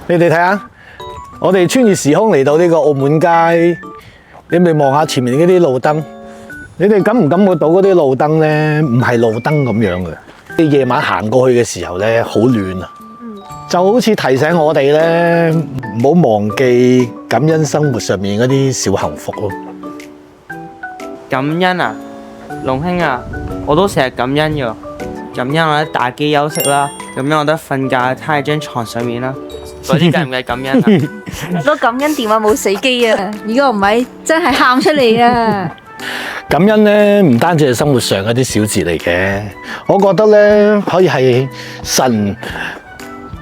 你哋睇下，我哋穿越時空嚟到呢個澳門街，你咪望下前面嗰啲路燈，你哋感唔感覺到嗰啲路燈咧，唔係路燈咁樣嘅。你夜晚行過去嘅時候咧，好暖啊！就好似提醒我哋咧，唔好忘記感恩生活上面嗰啲小幸福咯。感恩啊，龍兄啊，我都成日感恩㗎。感恩我得打機休息啦，感恩我得瞓覺攤喺張床上面啦。嗰啲計唔計感恩啊？我都感恩電話冇死機啊！如果唔係，真係喊出嚟啊！感恩咧，唔單止係生活上嗰啲小節嚟嘅，我覺得咧可以係神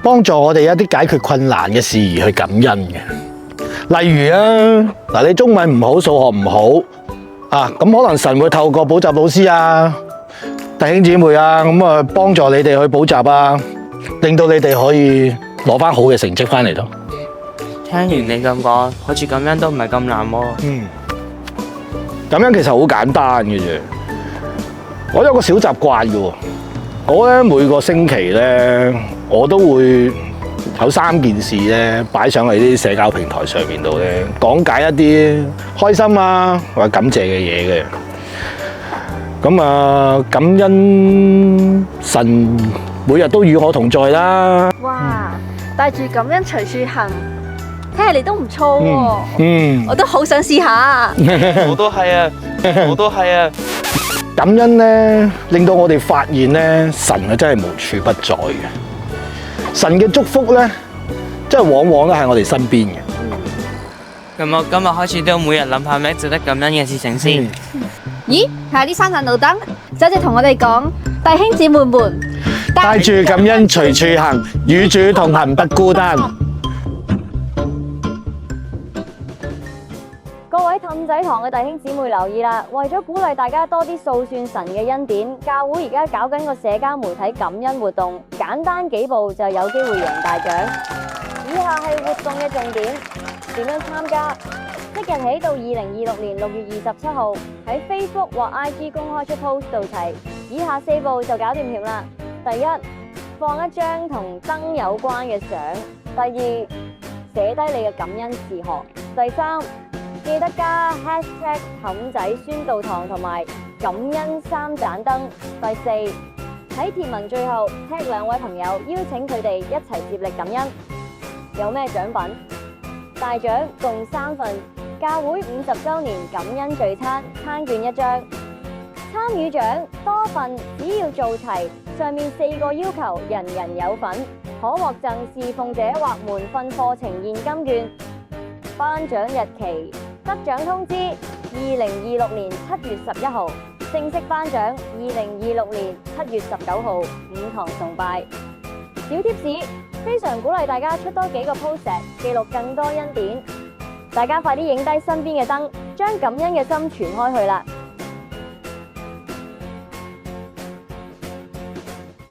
幫助我哋一啲解決困難嘅事而去感恩嘅。例如啊，嗱，你中文唔好，數學唔好啊，咁可能神會透過補習老師啊、弟兄姊妹啊，咁啊幫助你哋去補習啊，令到你哋可以攞翻好嘅成績翻嚟咯。聽完你咁講，好似感恩都唔係咁難喎。咁樣其實好簡單嘅啫。我有個小習慣嘅喎，我咧每個星期咧，我都會有3件事咧擺上嚟啲社交平台上面度咧，講解一啲開心啊或者感謝嘅嘢嘅。咁啊，感恩神每日都與我同在啦。哇，帶住感恩隨處行，睇嚟你都唔錯喎。我都好想試下。我都係啊，我都係啊。感恩咧，令到我哋發現咧，神啊真係無處不在嘅。神嘅祝福咧，真係往往都喺我哋身邊嘅。咁我今日開始都每日諗下咩值得感恩嘅事情先。咦，睇下啲山神路燈，就好似同我哋講，弟兄姊妹們，帶住感恩隨處行，與主同行不孤單。各位氹仔堂嘅弟兄姊妹留意啦，為咗鼓勵大家多啲數算神嘅恩典，教會而家搞緊個社交媒體感恩活動，簡單幾步就有機會贏大獎。以下係活動嘅重點，點樣參加？即日起到2026年6月27號喺 Facebook 或 IG 公開出 post 到齊，以下4步就搞掂掂啦。第一，放一張同燈有關嘅相；第二，寫低你嘅感恩事項；第三，記得加 hashtag 氹仔宣道堂同埋感恩3盞燈；第四，喺貼文最後 tag 2位朋友，邀請佢哋一齊接力感恩。有咩獎品？大獎共3份教會50週年感恩聚餐餐券1張，參與獎多份，只要做齊上面4個要求，人人有份，可獲贈侍奉者或門訓課程現金券。頒獎日期、得獎通知2026年7月11號，正式頒獎2026年7月19號，5堂崇拜。小貼士，非常鼓勵大家出多幾個 post 記錄更多恩典。大家快啲影低身邊嘅燈，將感恩嘅心傳開去啦！